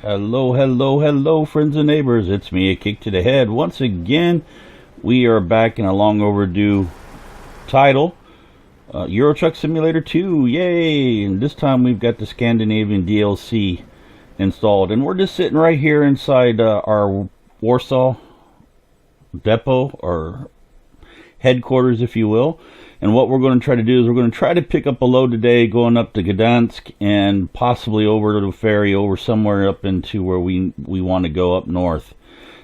Hello, hello, hello, friends and neighbors. It's me, Akiic to the head. Once again, we are back in a long overdue title, Euro Truck Simulator 2. Yay! And this time we've got the Scandinavian DLC installed. And we're just sitting right here inside our Warsaw depot, or headquarters, if you will. And what we're going to try to do is we're going to try to pick up a load today going up to Gdansk and possibly over to the ferry over somewhere up into where we want to go up north,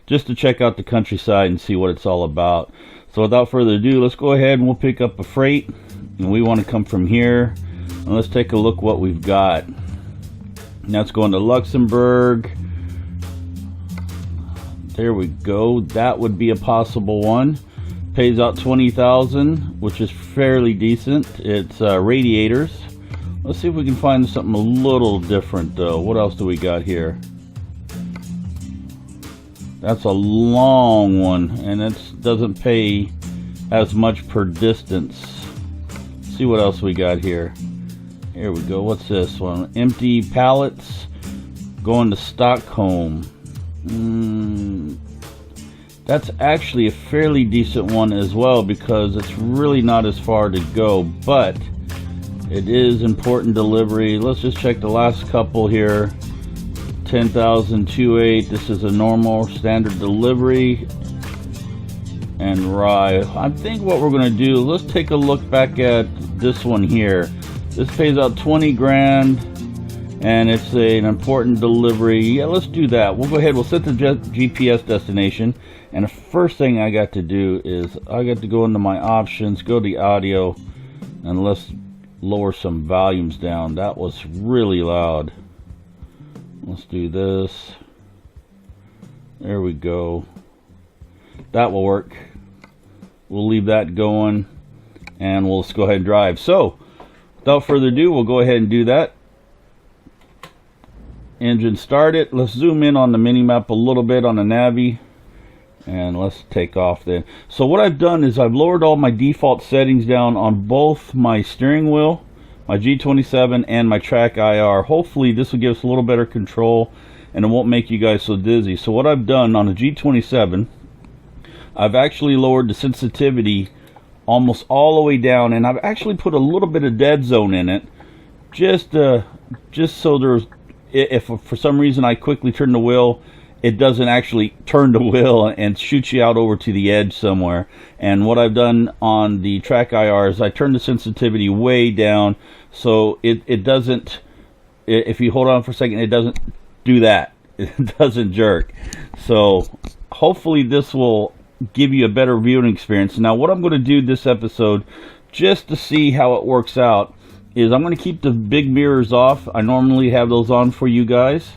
just to check out the countryside and see what it's all about. So without further ado, let's go ahead and we'll pick up a freight, and we want to come from here, and let's take a look what we've got. Now it's going to Luxembourg. There we go. That would be a possible one. Pays out 20,000, which is fairly decent. It's radiators. Let's see if we can find something a little different though. What else do we got here? That's a long one, and it doesn't pay as much per distance. Let's see what else we got here. Here we go. What's this one? Empty pallets going to Stockholm. That's actually a fairly decent one as well, because it's really not as far to go, but it is important delivery. Let's just check the last couple here. 10,028. This is a normal standard delivery. And Rye. I think what we're going to do, let's take a look back at this one here. This pays out 20 grand. And it's an important delivery. Yeah, let's do that. We'll go ahead. We'll set the GPS destination. And the first thing I got to do is I got to go into my options, go to the audio, and let's lower some volumes down. That was really loud. Let's do this. There we go. That will work. We'll leave that going, and we'll just go ahead and drive. So, without further ado, we'll go ahead and do that. Engine started. Let's zoom in on the mini map a little bit on the Navi, and let's take off then. So what I've done is I've lowered all my default settings down on both my steering wheel, my G27, and my track IR. Hopefully this will give us a little better control and it won't make you guys so dizzy. So what I've done on the G27, I've actually lowered the sensitivity almost all the way down, and I've actually put a little bit of dead zone in it, just so there's, if for some reason I quickly turn the wheel, it doesn't actually turn the wheel and shoot you out over to the edge somewhere. And what I've done on the track IR is I turned the sensitivity way down, so it doesn't, if you hold on for a second, it doesn't do that. It doesn't jerk. So hopefully this will give you a better viewing experience. Now what I'm going to do this episode, just to see how it works out, is I'm going to keep the big mirrors off. I normally have those on for you guys,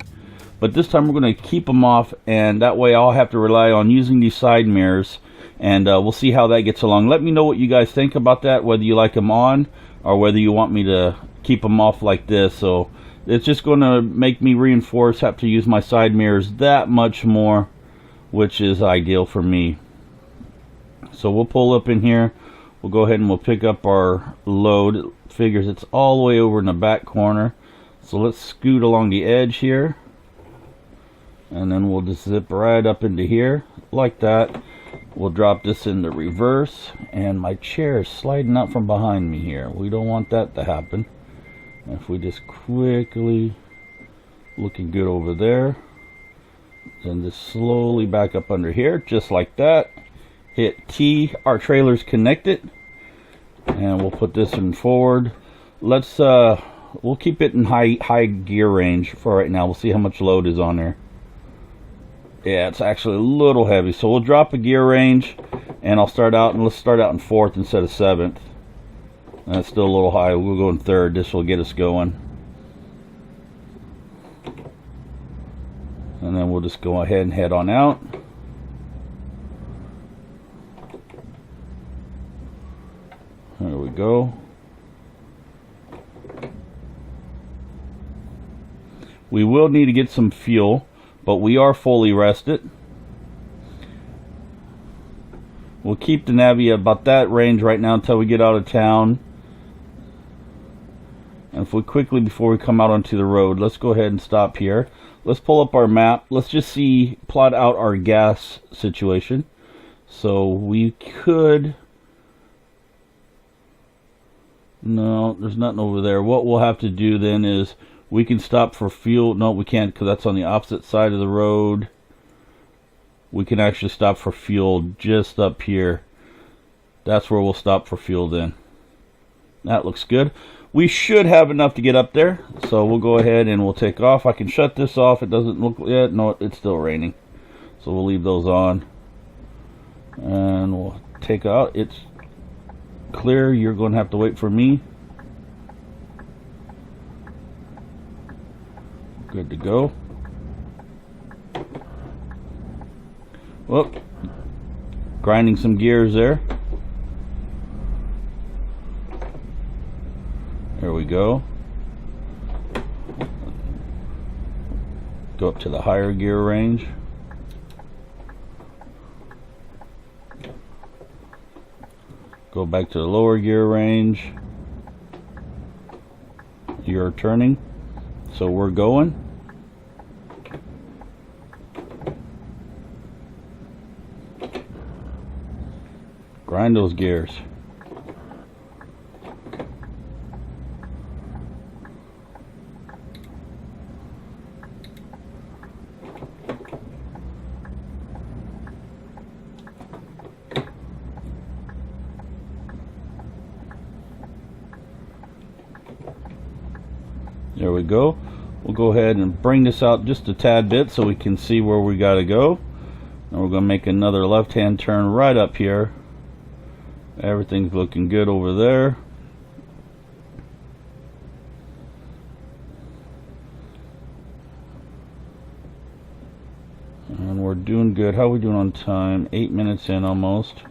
but this time we're going to keep them off, and that way I'll have to rely on using these side mirrors, and we'll see how that gets along. Let me know what you guys think about that, whether you like them on or whether you want me to keep them off like this. So it's just going to make me reinforce, have to use my side mirrors that much more, which is ideal for me. So we'll pull up in here. We'll go ahead and we'll pick up our load. It figures it's all the way over in the back corner. So let's scoot along the edge here. And then we'll just zip right up into here. Like that. We'll drop this into reverse. And my chair is sliding out from behind me here. We don't want that to happen. If we just quickly, looking good over there. Then just slowly back up under here. Just like that. Hit T, our trailer's connected, and we'll put this in forward. Let's we'll keep it in high gear range for right now. We'll see how much load is on there. Yeah, it's actually a little heavy, so we'll drop a gear range, and I'll start out, and let's start out in 4th instead of 7th. That's still a little high. We'll go in 3rd. This will get us going, and then we'll just go ahead and head on out. There we go. We will need to get some fuel, but we are fully rested. We'll keep the Navi about that range right now until we get out of town. And if we quickly, before we come out onto the road, let's go ahead and stop here. Let's pull up our map. Let's just plot out our gas situation. So we could... No, there's nothing over there. What we'll have to do then is we can stop for fuel. No, we can't, because that's on the opposite side of the road. We can actually stop for fuel just up here. That's where we'll stop for fuel then. That looks good. We should have enough to get up there, so we'll go ahead and we'll take off. I can shut this off. It doesn't look yet. No, it's still raining, so we'll leave those on, and we'll take out. It's clear. You're going to have to wait for me. Good to go. Whoop. Grinding some gears there. There we go. Go up to the higher gear range. Go back to the lower gear range. You're turning. So we're going. Grind those gears. There we go. We'll go ahead and bring this out just a tad bit so we can see where we got to go. And we're going to make another left-hand turn right up here. Everything's looking good over there. And we're doing good. How are we doing on time? 8 minutes in almost.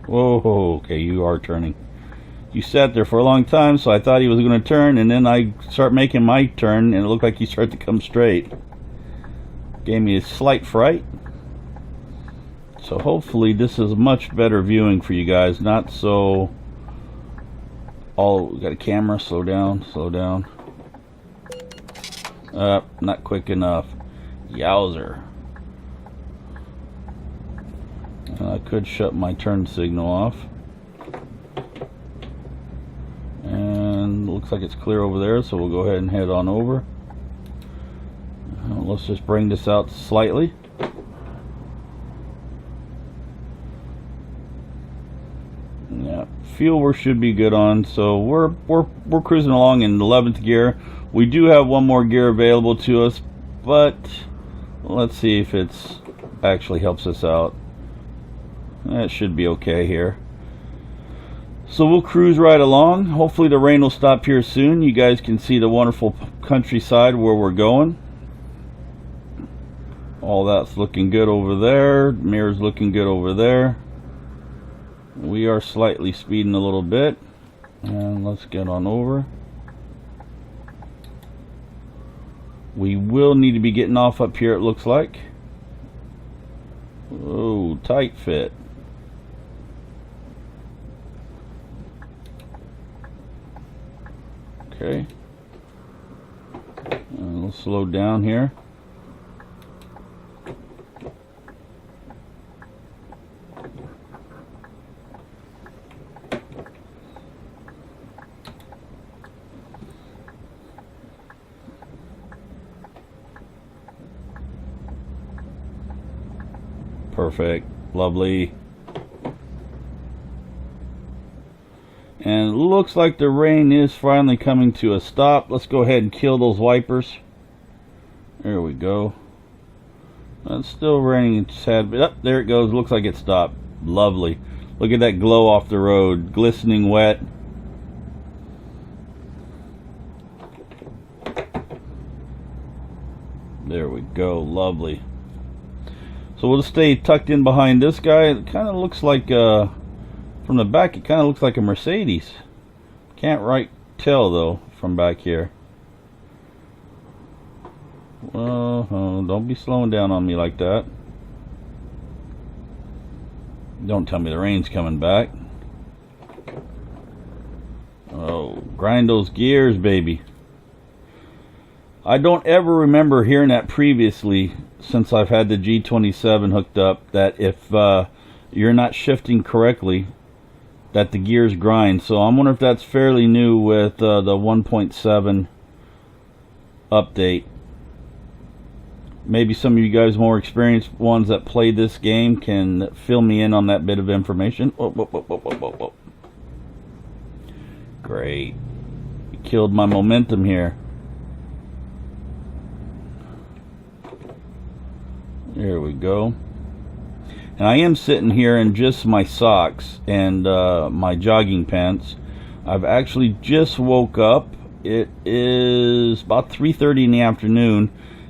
Whoa, okay, you are turning. You sat there for a long time, so I thought he was going to turn, and then I start making my turn, and it looked like he started to come straight. Gave me a slight fright. So hopefully this is much better viewing for you guys, not so... Oh, we got a camera, slow down, slow down. Not quick enough. Yowzer. I could shut my turn signal off. And looks like it's clear over there, so we'll go ahead and head on over. Let's just bring this out slightly. Yeah, fuel we should be good on, so we're cruising along in 11th gear. We do have one more gear available to us, but let's see if it's actually helps us out. That should be okay here. So we'll cruise right along. Hopefully the rain will stop here soon. You guys can see the wonderful countryside where we're going. All that's looking good over there. Mirror's looking good over there. We are slightly speeding a little bit. And let's get on over. We will need to be getting off up here, it looks like. Oh, tight fit. Okay. We'll slow down here. Perfect. Lovely. And it looks like the rain is finally coming to a stop. Let's go ahead and kill those wipers. There we go. It's still raining a sad bit. There it goes. Looks like it stopped. Lovely. Look at that glow off the road. Glistening wet. There we go. Lovely. So we'll stay tucked in behind this guy. It kind of looks like, from the back, it kind of looks like a Mercedes. Can't right tell, though, from back here. Well, don't be slowing down on me like that. Don't tell me the rain's coming back. Oh, grind those gears, baby. I don't ever remember hearing that previously, since I've had the G27 hooked up, that if you're not shifting correctly, that the gears grind. So I'm wondering if that's fairly new with the 1.7 update. Maybe some of you guys more experienced ones that play this game can fill me in on that bit of information. Whoa, whoa, whoa, whoa, whoa, whoa. Great. You killed my momentum here. There we go. And I am sitting here in just my socks and my jogging pants. I've actually just woke up. It is about 3:30 in the afternoon,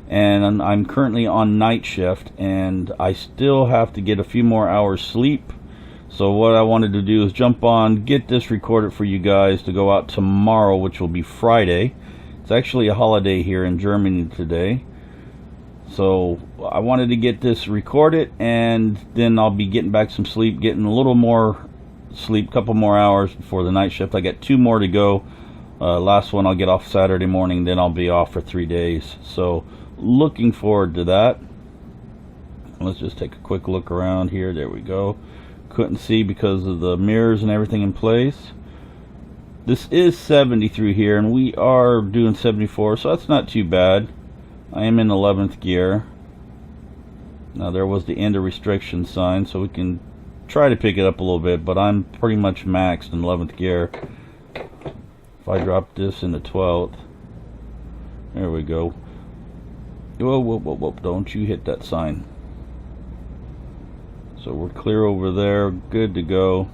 and I'm currently on night shift, and I still have to get a few more hours sleep. So what I wanted to do is jump on, get this recorded for you guys to go out tomorrow, which will be Friday. It's actually a holiday here in Germany today. So I wanted to get this recorded, and then I'll be getting back some sleep, getting a little more sleep, couple more hours before the night shift. I got 2 more to go. Last one I'll get off Saturday morning, then I'll be off for 3 days. So looking forward to that. Let's just take a quick look around here. There we go. Couldn't see because of the mirrors and everything in place. This is 70 through here, and we are doing 74, so that's not too bad. I am in 11th gear. Now there was the end of restriction sign, so we can try to pick it up a little bit, but I'm pretty much maxed in 11th gear. If I drop this into 12th, there we go. Whoa, whoa, whoa, whoa, don't you hit that sign. So we're clear over there, good to go.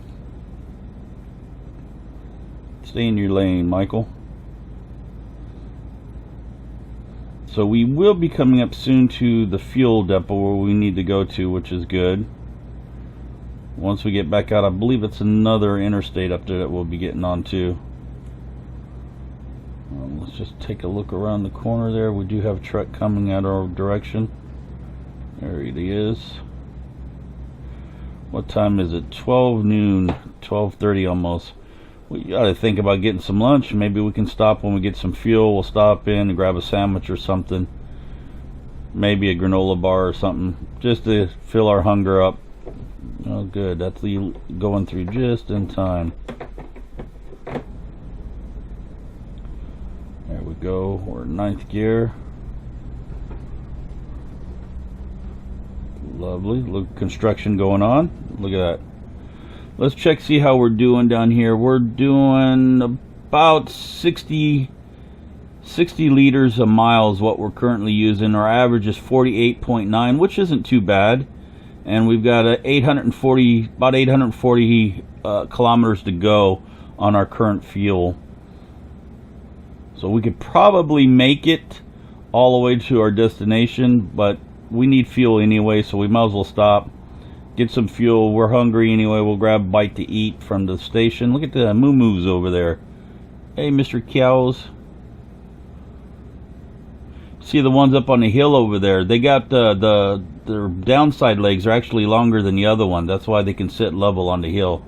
Stay in your lane, Michael. So we will be coming up soon to the fuel depot where we need to go to, which is good. Once we get back out, I believe it's another interstate up there that we'll be getting on to. Let's just take a look around the corner there. We do have a truck coming out our direction. There it is. What time is it? 12 noon, 12:30 almost. We got to think about getting some lunch. Maybe we can stop when we get some fuel. We'll stop in and grab a sandwich or something. Maybe a granola bar or something, just to fill our hunger up. Oh, good. That's going through just in time. There we go. We're in 9th gear. Lovely. Look, construction going on. Look at that. Let's check, see how we're doing down here. We're doing about 60 liters a mile is what we're currently using. Our average is 48.9, which isn't too bad. And we've got about 840 kilometers to go on our current fuel. So we could probably make it all the way to our destination, but we need fuel anyway, so we might as well stop, get some fuel. We're hungry anyway. We'll grab a bite to eat from the station. Look at the moo-moos over there. Hey, Mr. Cows. See the ones up on the hill over there? They got their downside legs are actually longer than the other one. That's why they can sit level on the hill.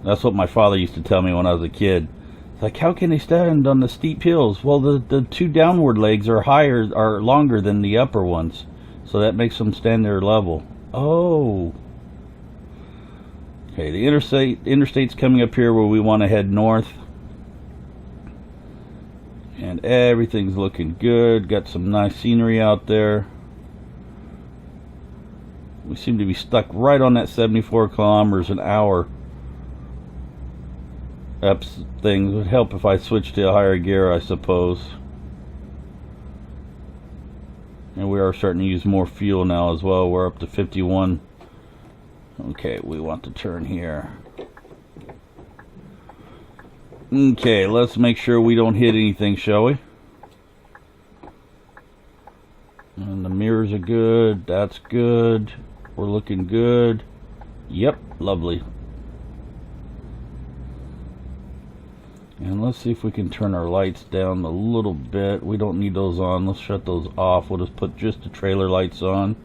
That's what my father used to tell me when I was a kid. It's like, how can they stand on the steep hills? Well, the 2 downward legs are longer than the upper ones, so that makes them stand there level. Oh. Okay, the interstate's coming up here where we want to head north. And everything's looking good. Got some nice scenery out there. We seem to be stuck right on that 74 kilometers an hour. Things would help if I switched to a higher gear, I suppose. And we are starting to use more fuel now as well. We're up to 51. Okay, we want to turn here. Okay, let's make sure we don't hit anything, shall we? And the mirrors are good. That's good. We're looking good. Yep, lovely. And let's see if we can turn our lights down a little bit. We don't need those on. Let's shut those off. We'll just put just the trailer lights on.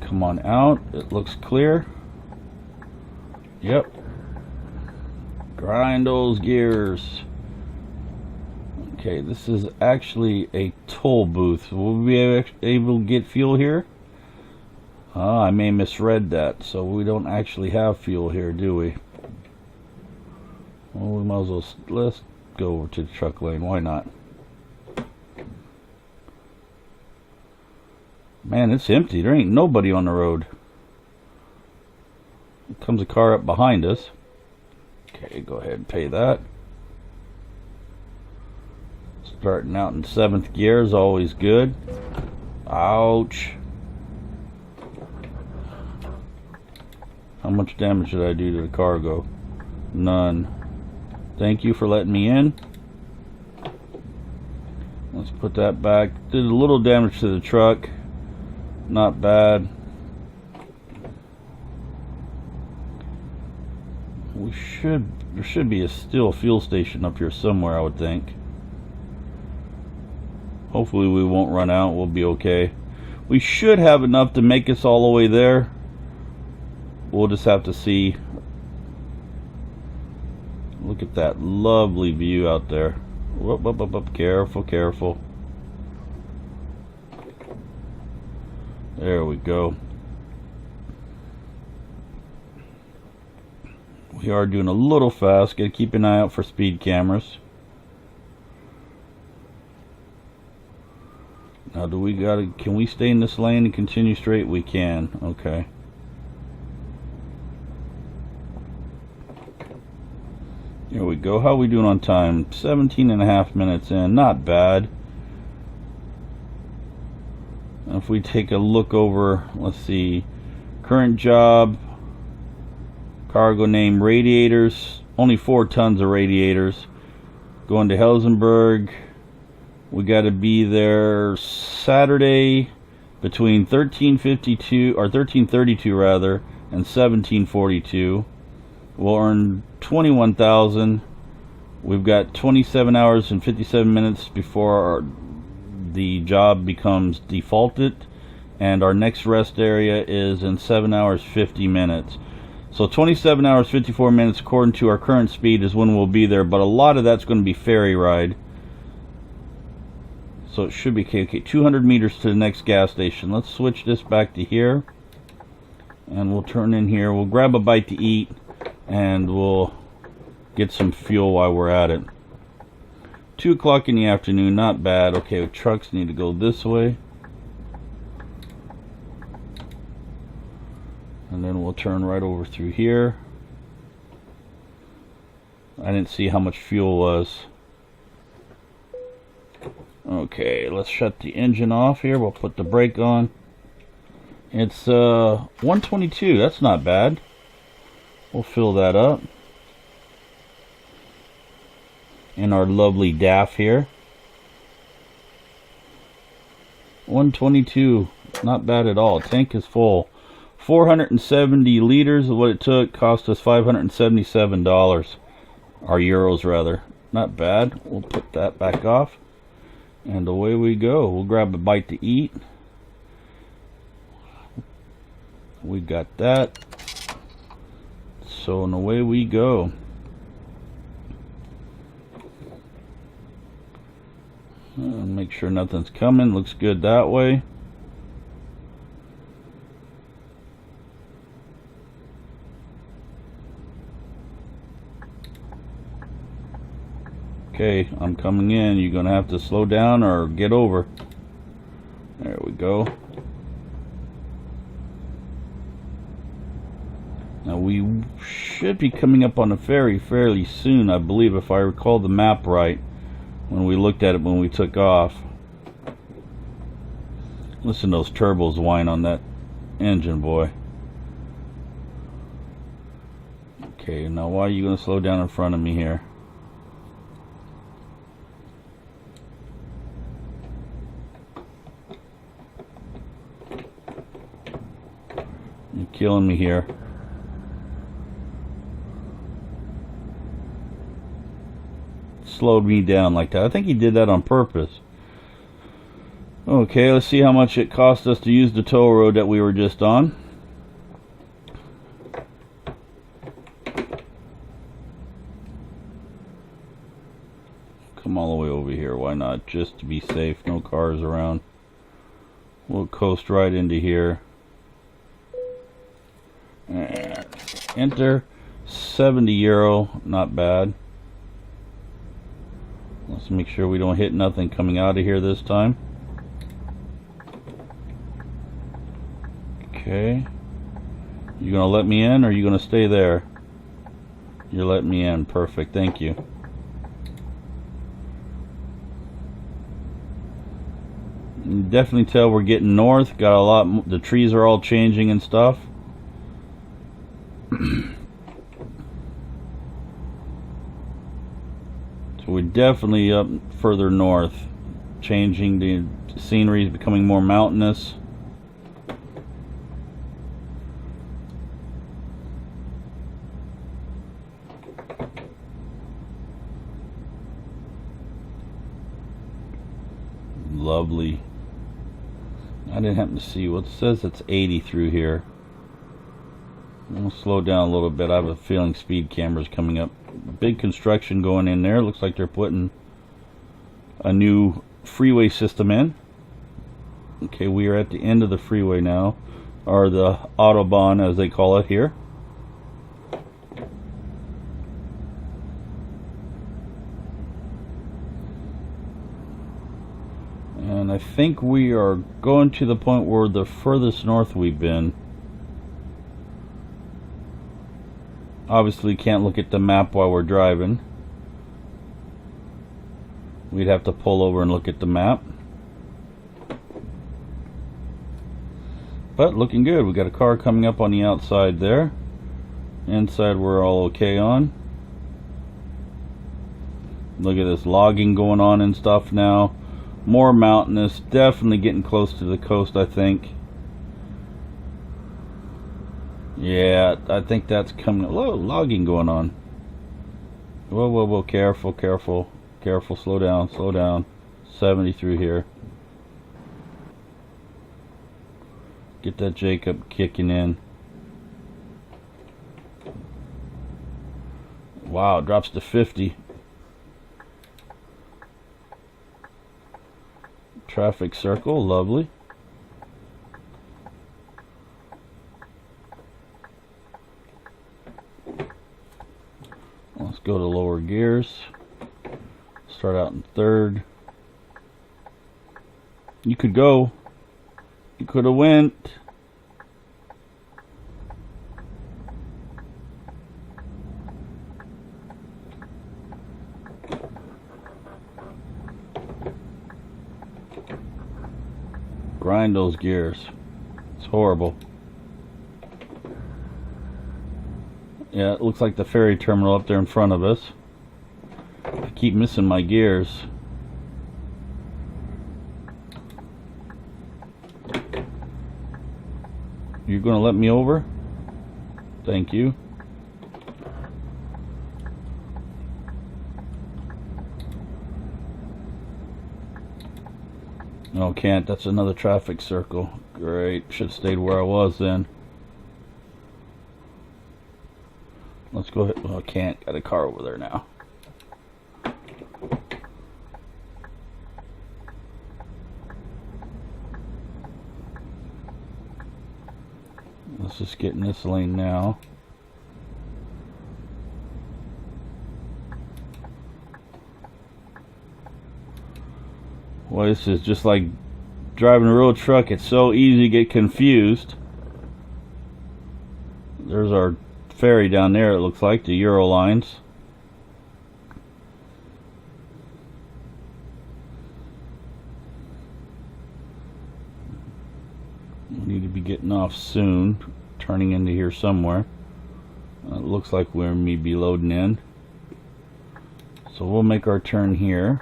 come on out. It looks clear. Yep. Grind those gears. Okay, this is actually a toll booth. Will we be able to get fuel here? I may misread that. So we don't actually have fuel here, do we? Well, we might as well, let's go over to the truck lane. Why not? Man, it's empty. There ain't nobody on the road. Here comes a car up behind us. Okay, go ahead and pay that. Starting out in 7th gear is always good. Ouch. How much damage did I do to the cargo? None. Thank you for letting me in. Let's put that back. Did a little damage to the truck. Not bad. There should be a still fuel station up here somewhere, I would think. Hopefully we won't run out. We'll be okay. We should have enough to make us all the way there. We'll just have to see. Look at that lovely view out there. Whoop, whoop, whoop, whoop. Careful, careful. There we go. We are doing a little fast. Gotta keep an eye out for speed cameras. Now can we stay in this lane and continue straight? We can. Okay. Here we go. How are we doing on time? 17.5 minutes in. Not bad. If we take a look over, let's see. Current job. Cargo name radiators. Only 4 tons of radiators. Going to Helsingborg. We got to be there Saturday between 13:52 or 13:32 rather and 17:42. We'll earn 21,000. We've got 27 hours and 57 minutes before the job becomes defaulted, and our next rest area is in 7 hours 50 minutes. So 27 hours 54 minutes according to our current speed is when we'll be there, but a lot of that's going to be ferry ride. So it should be okay. 200 meters to the next gas station. Let's switch this back to here. And we'll turn in here. We'll grab a bite to eat. And we'll get some fuel while we're at it. 2 o'clock in the afternoon. Not bad. Okay, trucks need to go this way. And then we'll turn right over through here. I didn't see how much fuel was. Okay, let's shut the engine off here. We'll put the brake on. It's 122. That's not bad. We'll fill that up. In our lovely DAF here. 122. Not bad at all. Tank is full. 470 liters of what it took. Cost us $577. Or euros rather. Not bad. We'll put that back off. And away we go. We'll grab a bite to eat. We got that. So, and away we go. Make sure nothing's coming. Looks good that way. Okay, I'm coming in. You're going to have to slow down or get over. There we go. Now we should be coming up on the ferry fairly soon, I believe, if I recall the map right, when we looked at it when we took off. Listen to those turbos whine on that engine, boy. Okay, now why are you going to slow down in front of me here? You're killing me here. Slowed me down like that. I think he did that on purpose. Okay, let's see how much it cost us to use the toll road that we were just on. Come all the way over here, why not? Just to be safe, no cars around. We'll coast right into here. And enter. 70 euro, not bad. Let's make sure we don't hit nothing coming out of here this time. Okay. You gonna let me in or are you gonna stay there? You're letting me in. Perfect, thank you. You can definitely tell we're getting north. Got a lot, the trees are all changing and stuff. So we're definitely up further north. Changing, the scenery is becoming more mountainous. Lovely. I didn't happen to see what it says. It's 80 through here. We'll slow down a little bit. I have a feeling speed camera's coming up. Big construction going in there. Looks like they're putting a new freeway system in. Okay, we are at the end of the freeway now, or the Autobahn as they call it here. And I think we are going to the point where the furthest north we've been. Obviously can't look at the map while we're driving. We'd have to pull over and look at the map. But looking good. We got a car coming up on the outside there. Inside we're all okay on. Look at this logging going on and stuff now. More mountainous. Definitely getting close to the coast, I think. Yeah, I think that's coming. Whoa, logging going on. Whoa, whoa, whoa. Careful, careful. Careful. Slow down, slow down. 70 through here. Get that Jacob kicking in. Wow, it drops to 50. Traffic circle, lovely. Let's go to lower gears. Start out in third. You could go. You could have went. Grind those gears. It's horrible. Yeah, it looks like the ferry terminal up there in front of us. I keep missing my gears. You're gonna let me over? Thank you. No, can't. That's another traffic circle. Great. Should have stayed where I was then. Let's go ahead. Well, I can't. Got a car over there now. Let's just get in this lane now. Well, this is just like driving a road truck. It's so easy to get confused. There's our ferry down there, it looks like, the Euro lines. We need to be getting off soon, turning into here somewhere. It looks like we're may be loading in. So we'll make our turn here.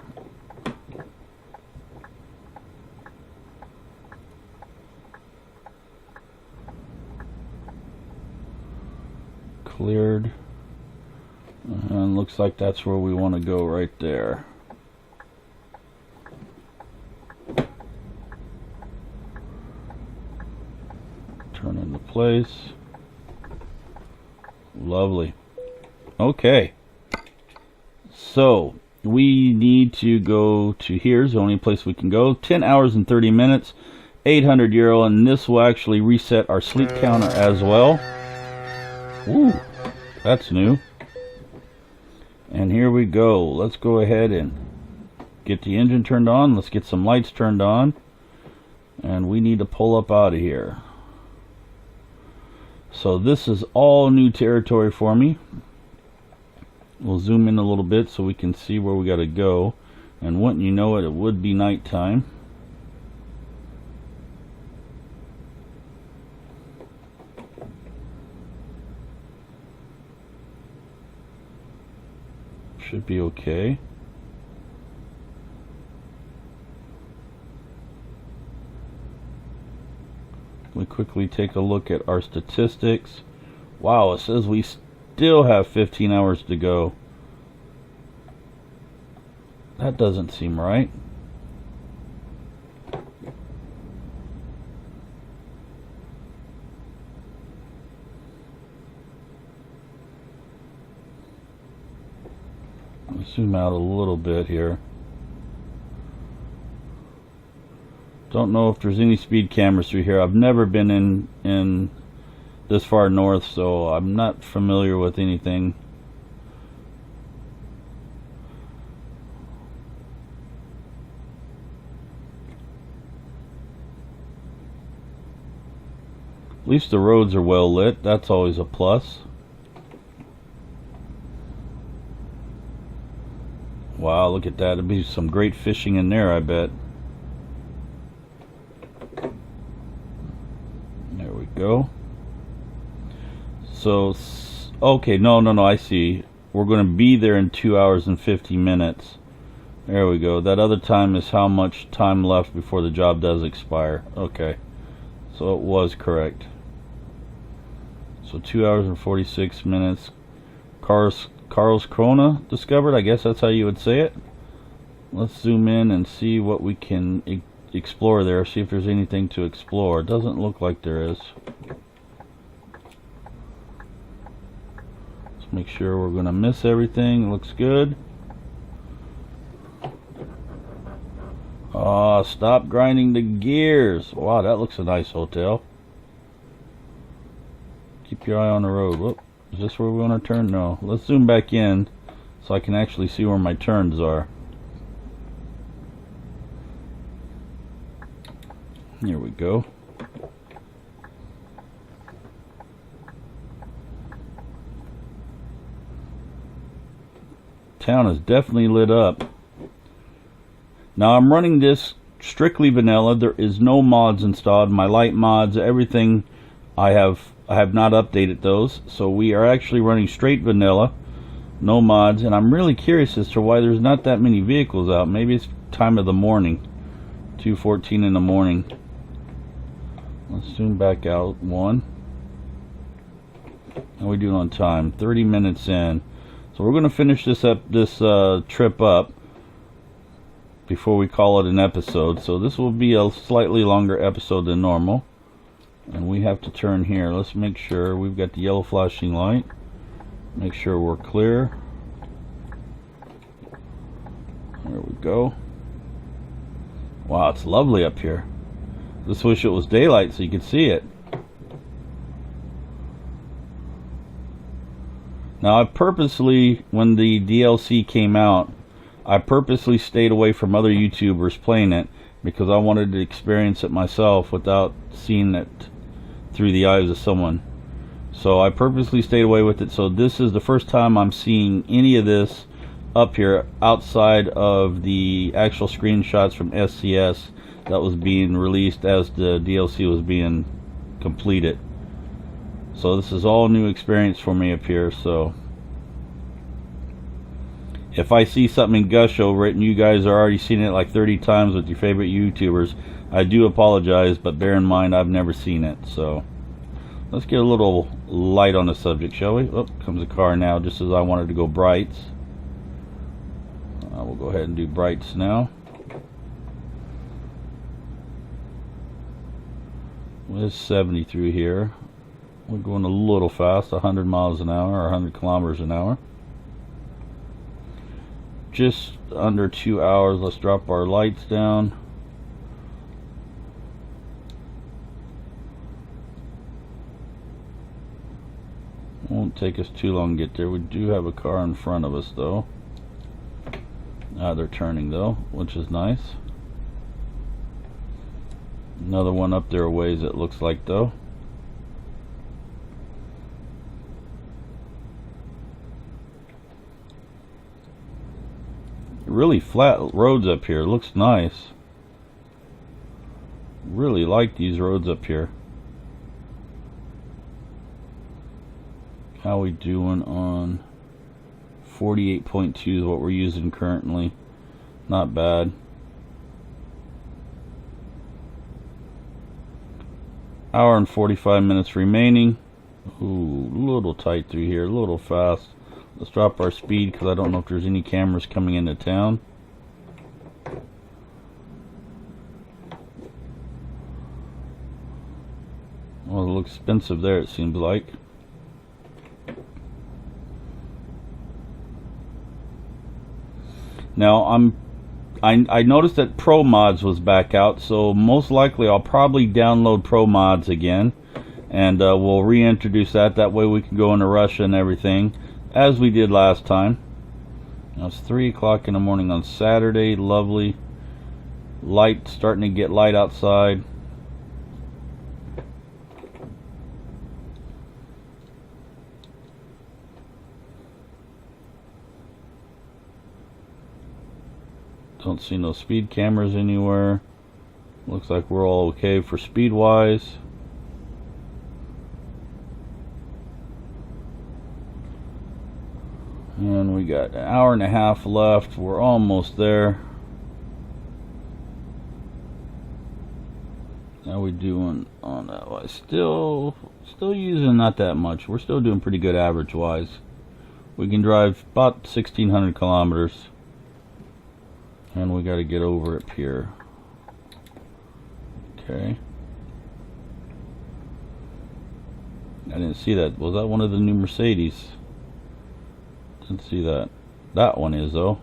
Cleared, and looks like that's where we want to go, right there. Turn into place. Lovely. Okay. So we need to go to here's the only place we can go. 10 hours and 30 minutes, 800 euro, and this will actually reset our sleep counter as well. Ooh, that's new. And here we go. Let's go ahead and get the engine turned on. Let's get some lights turned on. And we need to pull up out of here. So this is all new territory for me. We'll zoom in a little bit so we can see where we got to go. And wouldn't you know it, it would be nighttime. Should be okay. We quickly take a look at our statistics. Wow, it says we still have 15 hours to go. That doesn't seem right. Let's zoom out a little bit here. Don't know if there's any speed cameras through here. I've never been in this far north, so I'm not familiar with anything. At least the roads are well lit. That's always a plus. Wow, look at that. There'd be some great fishing in there, I bet. There we go. So, okay, no, I see. We're going to be there in 2 hours and 50 minutes. There we go. That other time is how much time left before the job does expire. Okay. So it was correct. So 2 hours and 46 minutes. Karlskrona discovered. I guess that's how you would say it. Let's zoom in and see what we can explore there. See if there's anything to explore. It doesn't look like there is. Let's make sure we're going to miss everything. Looks good. Oh, stop grinding the gears. Wow, that looks a nice hotel. Keep your eye on the road. Whoop. Is this where we want to turn? No. Let's zoom back in so I can actually see where my turns are. Here we go. Town is definitely lit up. Now I'm running this strictly vanilla. There is no mods installed. My light mods, everything, I have not updated those. So we are actually running straight vanilla, no mods, and I'm really curious as to why there's not that many vehicles out. Maybe it's time of the morning, 2:14 in the morning. Let's zoom back out one. How we doing on time? 30 minutes in. So we're going to finish this trip up before we call it an episode. So this will be a slightly longer episode than normal. And we have to turn here. Let's make sure we've got the yellow flashing light. Make sure we're clear. There we go. Wow, it's lovely up here. Just wish it was daylight so you could see it. Now I purposely, when the DLC came out, I purposely stayed away from other YouTubers playing it because I wanted to experience it myself without seeing it through the eyes of someone. So I purposely stayed away with it. So this is the first time I'm seeing any of this up here outside of the actual screenshots from SCS that was being released as the DLC was being completed. So this is all new experience for me up here. So if I see something gush over it and you guys are already seen it like 30 times with your favorite YouTubers, I do apologize, but bear in mind I've never seen it. So let's get a little light on the subject, shall we? Oh, comes a car now, just as I wanted to go brights. We'll go ahead and do brights now. There's 70 through here. We're going a little fast, 100 miles an hour or 100 kilometers an hour. Just under 2 hours. Let's drop our lights down. Won't take us too long to get there. We do have a car in front of us though. They're turning though, which is nice. Another one up there a ways it looks like though. Really flat roads up here. Looks nice. Really like these roads up here. How we doing on 48.2 is what we're using currently. Not bad. Hour and 45 minutes remaining. Ooh, a little tight through here, a little fast. Let's drop our speed because I don't know if there's any cameras coming into town. Well, it looks expensive there, it seems like. Now I noticed that Pro Mods was back out, so most likely I'll probably download Pro Mods again, and we'll reintroduce that. That way we can go into Russia and everything, as we did last time. Now it's 3 o'clock in the morning on Saturday. Lovely. Light, starting to get light outside. Don't see no speed cameras anywhere. Looks like we're all okay for speed wise. And we got an hour and a half left. We're almost there. How we doing on that? Still using not that much. We're still doing pretty good average wise. We can drive about 1,600 kilometers. And we got to get over up here. Okay. I didn't see that. Was that one of the new Mercedes? Didn't see that. That one is though.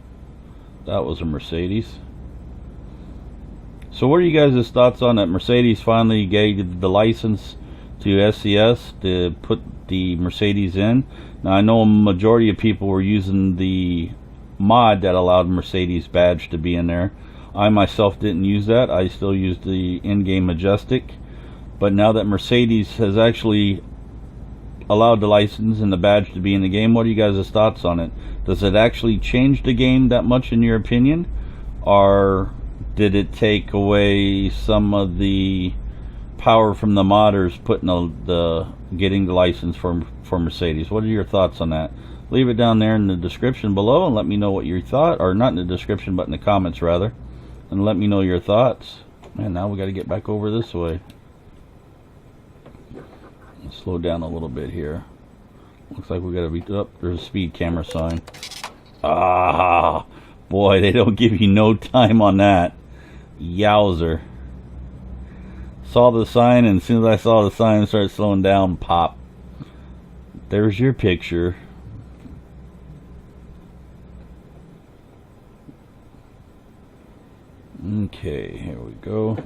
That was a Mercedes. So what are you guys' thoughts on that Mercedes finally gave the license to SCS to put the Mercedes in? Now I know a majority of people were using the mod that allowed Mercedes badge to be in there. I myself didn't use that. I still used the in-game Majestic. But now that Mercedes has actually allowed the license and the badge to be in the game, what are you guys' thoughts on it? Does it actually change the game that much in your opinion? Or did it take away some of the power from the modders putting getting the license for Mercedes? What are your thoughts on that? Leave it down there in the description below and let me know what you thought, or not in the description but in the comments rather, and let me know your thoughts. Man, now we got to get back over this way. Let's slow down a little bit here. Looks like we got to be up. There's a speed camera sign. Ah, boy, they don't give you no time on that. Yowzer. Saw the sign, and as soon as I saw the sign start slowing down, pop. There's your picture. Okay, here we go.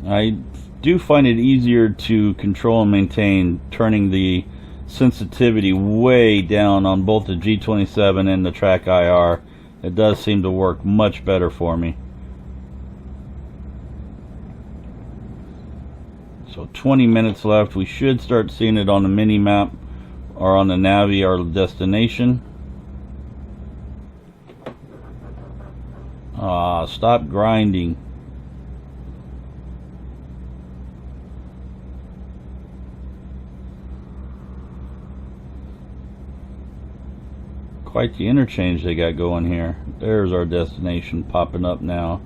I do find it easier to control and maintain turning the sensitivity way down on both the G27 and the Track IR. It does seem to work much better for me. So 20 minutes left. We should start seeing it on the mini map or on the Navi, our destination. Stop grinding. Quite the interchange they got going here. There's our destination popping up now.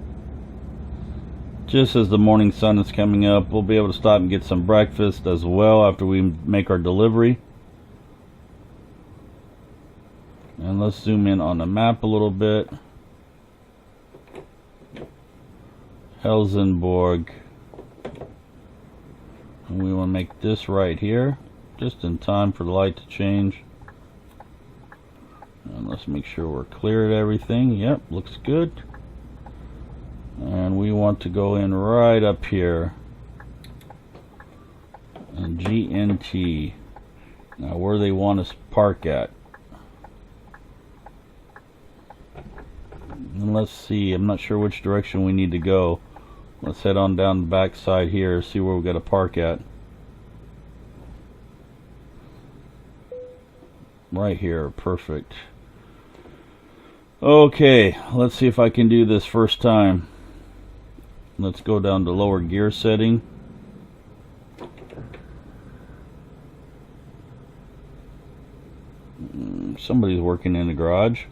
just as the morning sun is coming up. We'll be able to stop and get some breakfast as well after we make our delivery. And let's zoom in on the map a little bit. Helsingborg. And we want to make this right here, just in time for the light to change. And let's make sure we're clear at everything. Yep, looks good. And we want to go in right up here. And GNT. Now where they want us to park at. And let's see, I'm not sure which direction we need to go. Let's head on down the back side here, see where we got to park at. Right here, perfect. Okay, let's see if I can do this first time. Let's go down to lower gear setting. Somebody's working in the garage.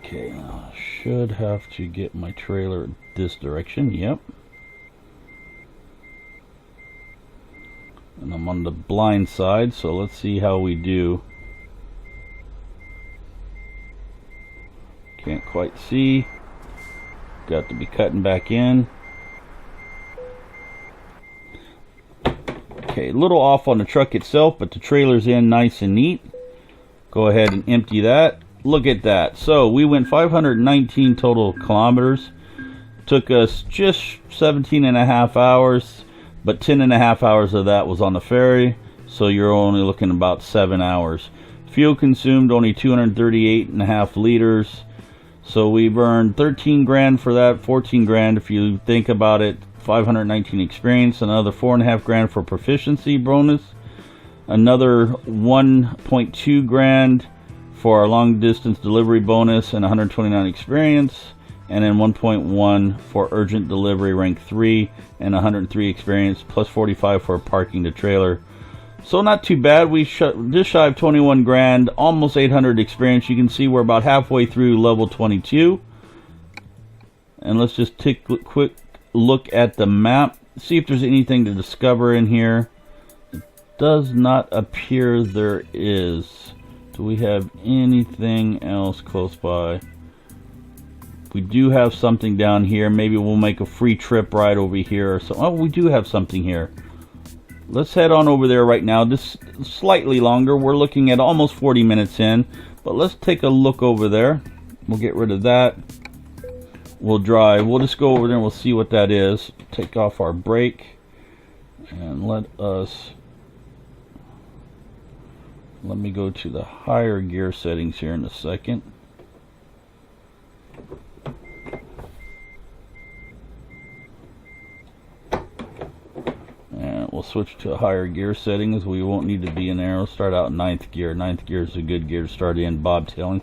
Okay, I should have to get my trailer this direction. Yep. And I'm on the blind side, so let's see how we do. Can't quite see. Got to be cutting back in. Okay, a little off on the truck itself, but the trailer's in nice and neat. Go ahead and empty that. Look at that. So we went 519 total kilometers. Took us just 17.5 hours, but 10.5 hours of that was on the ferry. So you're only looking about 7 hours. Fuel consumed only 238.5 liters. So we burned 13 grand for that, 14 grand if you think about it. 519 experience, another 4.5 grand for proficiency bonus, another 1.2 grand for our long distance delivery bonus and 129 experience, and then 1.1 for urgent delivery rank 3 and 103 experience plus 45 for parking the trailer. So not too bad. We just shy of 21 grand, almost 800 experience. You can see we're about halfway through level 22. And let's just take a quick look at the map, see if there's anything to discover in here. It does not appear there is. Do we have anything else close by? We do have something down here. Maybe we'll make a free trip right over here or so. Oh, we do have something here. Let's head on over there right now. This is slightly longer. We're looking at almost 40 minutes in, but let's take a look over there. We'll get rid of that. We'll drive. We'll just go over there and we'll see what that is. Take off our brake and let me go to the higher gear settings here in a second. And we'll switch to a higher gear settings. We won't need to be in there. We'll start out in 9th gear. 9th gear is a good gear to start in, bobtailing.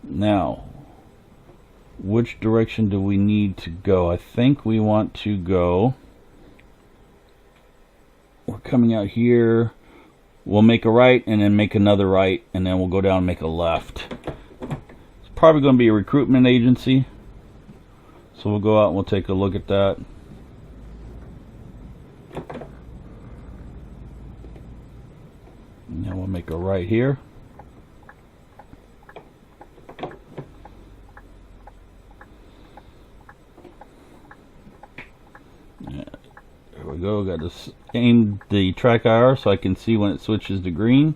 Now, which direction do we need to go? I think we want to go. We're coming out here. We'll make a right and then make another right, and then we'll go down and make a left. It's probably going to be a recruitment agency. So we'll go out and we'll take a look at that. And then we'll make a right here. There we go. Got to aim the track IR so I can see when it switches to green.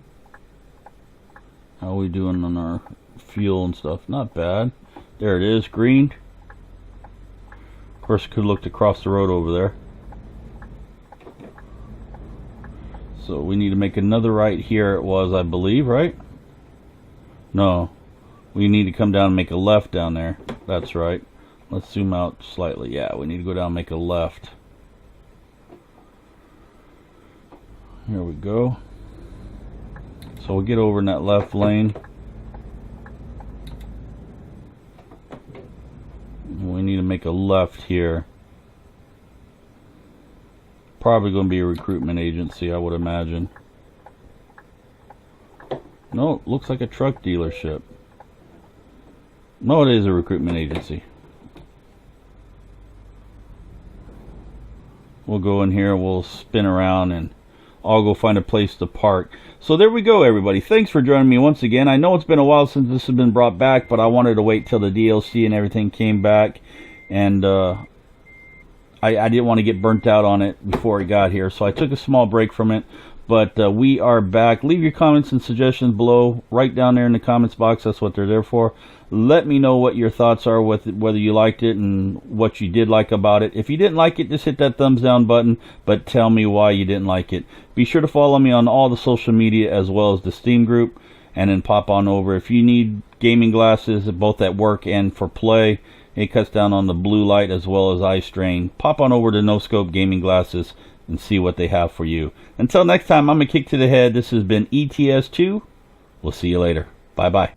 How are we doing on our fuel and stuff? Not bad. There it is, green. Of course, could look across the road over there. So we need to make another right here. It was, I believe, right? No, we need to come down and make a left down there. That's right. Let's zoom out slightly. Yeah, we need to go down and make a left. Here we go. So we'll get over in that left lane. We need to make a left here. Probably going to be a recruitment agency, I would imagine. No, it looks like a truck dealership. No, it is a recruitment agency. We'll go in here, we'll spin around, and I'll go find a place to park. So there we go, everybody. Thanks for joining me once again. I know it's been a while since this has been brought back, but I wanted to wait till the DLC and everything came back, and I didn't want to get burnt out on it before it got here, so I took a small break from it. But we are back. Leave your comments and suggestions below, right down there in the comments box. That's what they're there for. Let me know what your thoughts are with it, whether you liked it and what you did like about it. If you didn't like it, just hit that thumbs down button, but tell me why you didn't like it. Be sure to follow me on all the social media as well as the Steam group, and then pop on over. If you need gaming glasses, both at work and for play, it cuts down on the blue light as well as eye strain. Pop on over to No Scope Gaming Glasses and see what they have for you. Until next time, I'm Akiic to the head. This has been ETS2. We'll see you later. Bye-bye.